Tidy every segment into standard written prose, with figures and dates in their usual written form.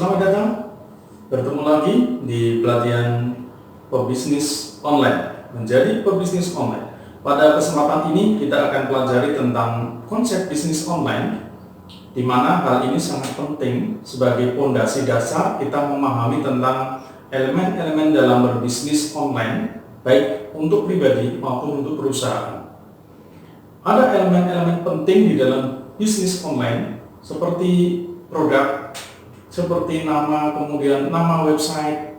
Selamat datang, bertemu lagi di pelatihan pebisnis online, menjadi pebisnis online. Pada kesempatan ini kita akan pelajari tentang konsep bisnis online, di mana hal ini sangat penting sebagai fondasi dasar kita memahami tentang elemen-elemen dalam berbisnis online, baik untuk pribadi maupun untuk perusahaan. Ada elemen-elemen penting di dalam bisnis online seperti produk, seperti nama, kemudian nama website,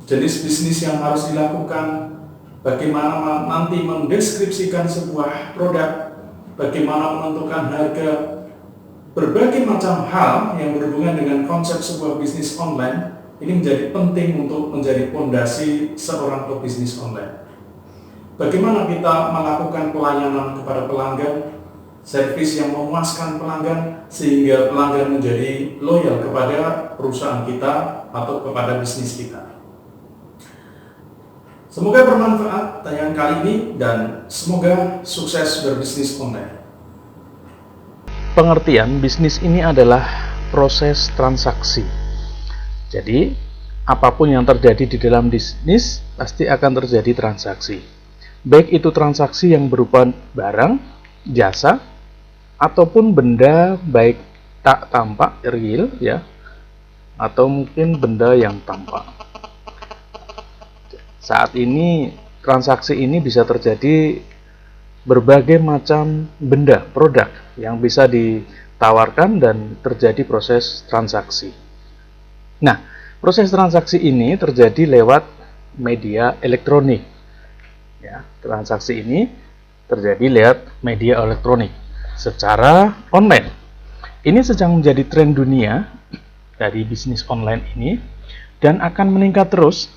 jenis bisnis yang harus dilakukan, bagaimana nanti mendeskripsikan sebuah produk, bagaimana menentukan harga, berbagai macam hal yang berhubungan dengan konsep sebuah bisnis online. Ini menjadi penting untuk menjadi fondasi seorang pebisnis online. Bagaimana kita melakukan pelayanan kepada pelanggan, servis yang memuaskan pelanggan sehingga pelanggan menjadi loyal kepada perusahaan kita atau kepada bisnis kita. Semoga bermanfaat tayangan kali ini dan semoga sukses berbisnis online. Pengertian bisnis ini adalah proses transaksi. Jadi, apapun yang terjadi di dalam bisnis pasti akan terjadi transaksi. Baik itu transaksi yang berupa barang, jasa, ataupun benda baik tak tampak real ya, atau mungkin benda yang tampak. Saat ini transaksi ini bisa terjadi berbagai macam benda, produk yang bisa ditawarkan dan terjadi proses transaksi. Nah, proses transaksi ini terjadi lewat media elektronik. Ya, transaksi ini terjadi lewat media elektronik secara online. Ini sedang menjadi tren dunia dari bisnis online ini dan akan meningkat terus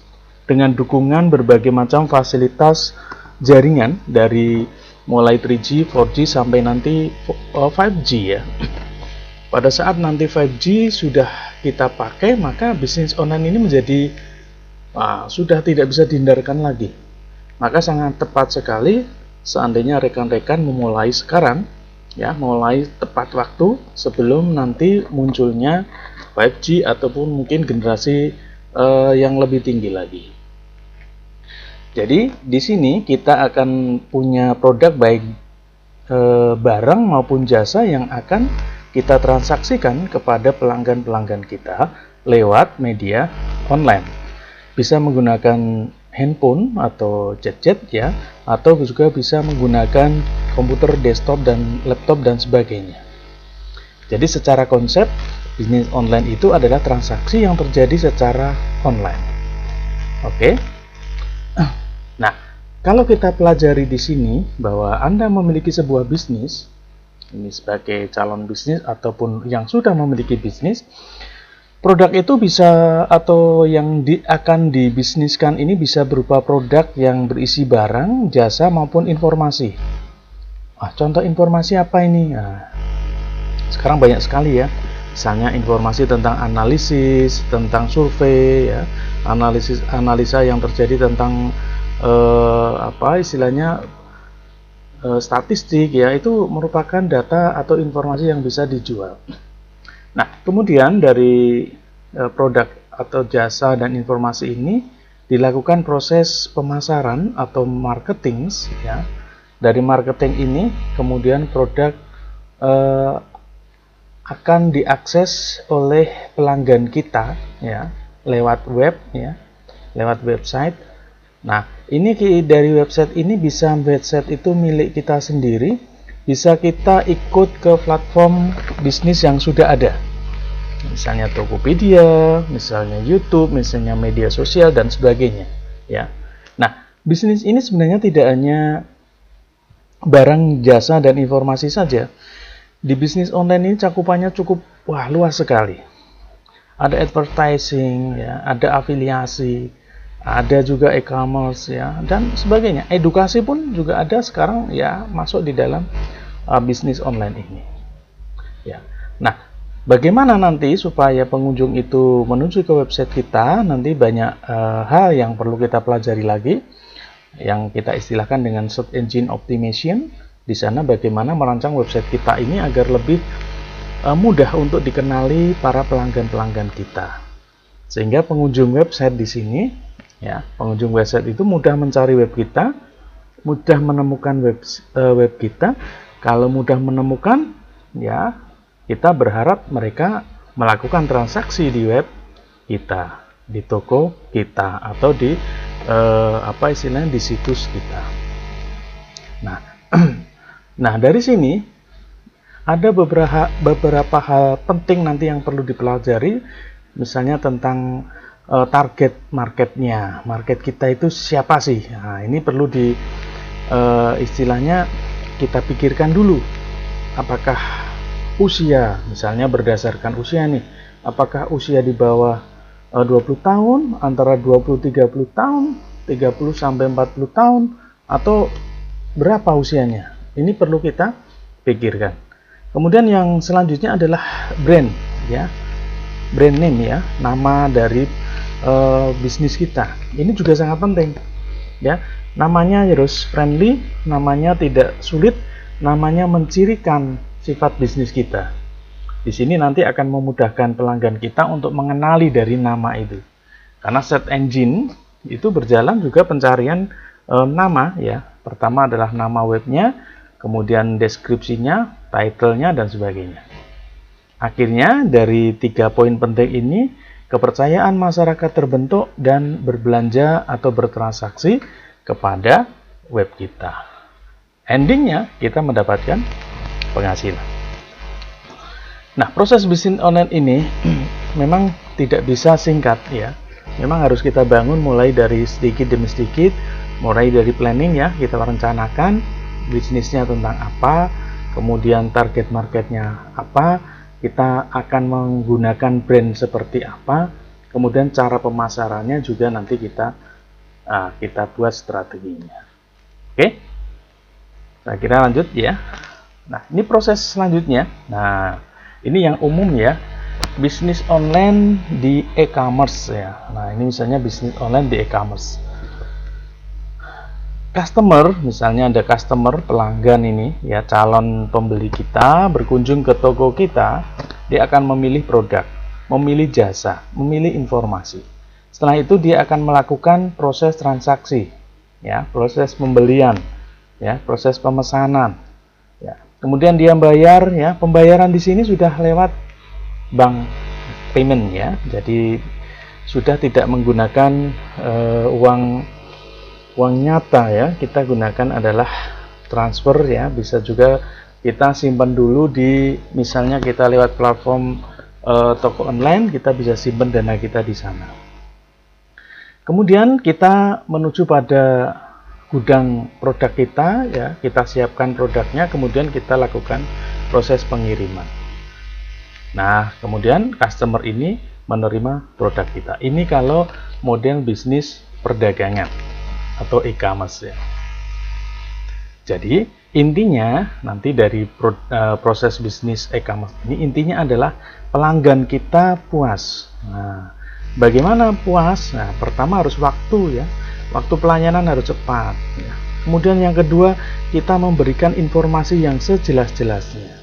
dengan dukungan berbagai macam fasilitas jaringan dari mulai 3G, 4G sampai nanti 5G ya. Pada saat nanti 5G sudah kita pakai, maka bisnis online ini menjadi sudah tidak bisa dihindarkan lagi. Maka sangat tepat sekali seandainya rekan-rekan memulai sekarang ya, mulai tepat waktu sebelum nanti munculnya 5G ataupun mungkin generasi yang lebih tinggi lagi. Jadi di sini kita akan punya produk baik barang maupun jasa yang akan kita transaksikan kepada pelanggan-pelanggan kita lewat media online. Bisa menggunakan handphone atau gadget ya, atau juga bisa menggunakan komputer desktop dan laptop dan sebagainya. Jadi secara konsep bisnis online itu adalah transaksi yang terjadi secara online. Oke. Nah, kalau kita pelajari di sini bahwa Anda memiliki sebuah bisnis, ini sebagai calon bisnis ataupun yang sudah memiliki bisnis, produk itu bisa atau yang akan dibisniskan ini bisa berupa produk yang berisi barang, jasa maupun informasi. Contoh informasi apa ini? Sekarang banyak sekali ya. Misalnya informasi tentang analisis, tentang survei, ya, analisa yang terjadi tentang statistik ya, itu merupakan data atau informasi yang bisa dijual. Nah, kemudian dari produk atau jasa dan informasi ini dilakukan proses pemasaran atau marketing ya. Dari marketing ini kemudian produk akan diakses oleh pelanggan kita ya, lewat web ya, lewat website. Nah, ini dari website ini website itu milik kita sendiri, bisa kita ikut ke platform bisnis yang sudah ada. Misalnya Tokopedia, misalnya YouTube, misalnya media sosial dan sebagainya, ya. Nah, bisnis ini sebenarnya tidak hanya barang, jasa dan informasi saja. Di bisnis online ini cakupannya cukup luas sekali. Ada advertising, ya, ada afiliasi, ada juga e-commerce ya, dan sebagainya. Edukasi pun juga ada sekarang ya, masuk di dalam bisnis online ini. Ya. Nah, bagaimana nanti supaya pengunjung itu menuju ke website kita? Nanti banyak hal yang perlu kita pelajari lagi, yang kita istilahkan dengan search engine optimization. Di sana bagaimana merancang website kita ini agar lebih mudah untuk dikenali para pelanggan-pelanggan kita. Sehingga pengunjung website di sini, ya, pengunjung website itu mudah mencari web kita, mudah menemukan web kita. Kalau mudah menemukan, ya, kita berharap mereka melakukan transaksi di web kita, di toko kita, atau di di situs kita. Nah, nah dari sini ada beberapa hal penting nanti yang perlu dipelajari, misalnya tentang target marketnya. Market kita itu siapa sih? Nah, ini perlu istilahnya kita pikirkan dulu. Apakah usia, misalnya berdasarkan usia nih, apakah usia di bawah 20 tahun, antara 20-30 tahun, 30 sampai 40 tahun, atau berapa usianya? Ini perlu kita pikirkan. Kemudian yang selanjutnya adalah brand, ya, brand name, ya, nama dari bisnis kita. Ini juga sangat penting, ya. Namanya harus friendly, namanya tidak sulit, namanya mencirikan sifat bisnis kita. Di sini nanti akan memudahkan pelanggan kita untuk mengenali dari nama itu. Karena search engine itu berjalan juga pencarian nama, ya. Pertama adalah nama webnya, kemudian deskripsinya, title-nya, dan sebagainya. Akhirnya dari 3 poin penting ini, kepercayaan masyarakat terbentuk dan berbelanja atau bertransaksi kepada web kita. Endingnya kita mendapatkan penghasilan. Nah, proses bisnis online ini memang tidak bisa singkat, ya. Memang harus kita bangun mulai dari sedikit demi sedikit, mulai dari planning, ya, kita rencanakan bisnisnya tentang apa, kemudian target marketnya apa, kita akan menggunakan brand seperti apa, kemudian cara pemasarannya juga nanti kita buat strateginya. Oke, saya kira lanjut, ya. Nah, ini proses selanjutnya. Nah, ini yang umum, ya, bisnis online di e-commerce, ya. Nah, ini misalnya bisnis online di e-commerce. Customer, misalnya ada customer pelanggan ini, ya, calon pembeli kita berkunjung ke toko kita, dia akan memilih produk, memilih jasa, memilih informasi. Setelah itu dia akan melakukan proses transaksi, ya, proses pembelian, ya, proses pemesanan, ya. Kemudian dia bayar, ya, pembayaran di sini sudah lewat bank payment, ya. Jadi sudah tidak menggunakan uang nyata, ya, kita gunakan adalah transfer, ya. Bisa juga kita simpan dulu di, misalnya kita lewat platform toko online, kita bisa simpan dana kita di sana. Kemudian kita menuju pada gudang produk kita, ya, kita siapkan produknya, kemudian kita lakukan proses pengiriman. Nah, kemudian customer ini menerima produk kita. Ini kalau model bisnis perdagangan atau e-commerce, ya. Jadi intinya nanti dari proses bisnis e-commerce ini, intinya adalah pelanggan kita puas. Nah, bagaimana puas? Nah, pertama harus waktu, ya, waktu pelayanan harus cepat, ya. Kemudian yang kedua, kita memberikan informasi yang sejelas-jelasnya,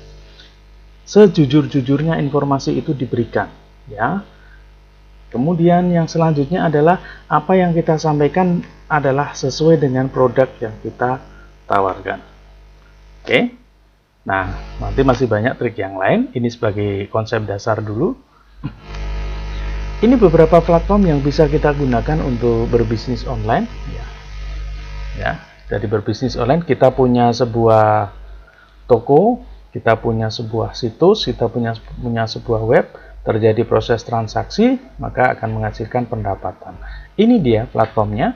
sejujur-jujurnya informasi itu diberikan, ya. Kemudian yang selanjutnya adalah apa yang kita sampaikan adalah sesuai dengan produk yang kita tawarkan. Oke. Nah, nanti masih banyak trik yang lain. Ini sebagai konsep dasar dulu. Ini beberapa platform yang bisa kita gunakan untuk berbisnis online, ya. Ya, dari berbisnis online kita punya sebuah toko, kita punya sebuah situs, kita punya sebuah web, terjadi proses transaksi, maka akan menghasilkan pendapatan. Ini dia platformnya.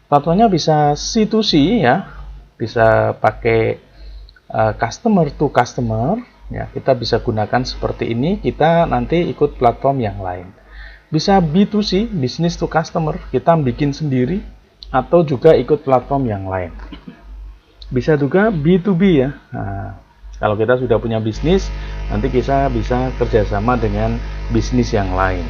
Platformnya bisa C2C, ya, bisa pakai customer to customer, ya, kita bisa gunakan seperti ini. Kita nanti ikut platform yang lain. Bisa B2C, business to customer, kita bikin sendiri, atau juga ikut platform yang lain. Bisa juga B2B, ya. Nah, kalau kita sudah punya bisnis, nanti kita bisa kerjasama dengan bisnis yang lain.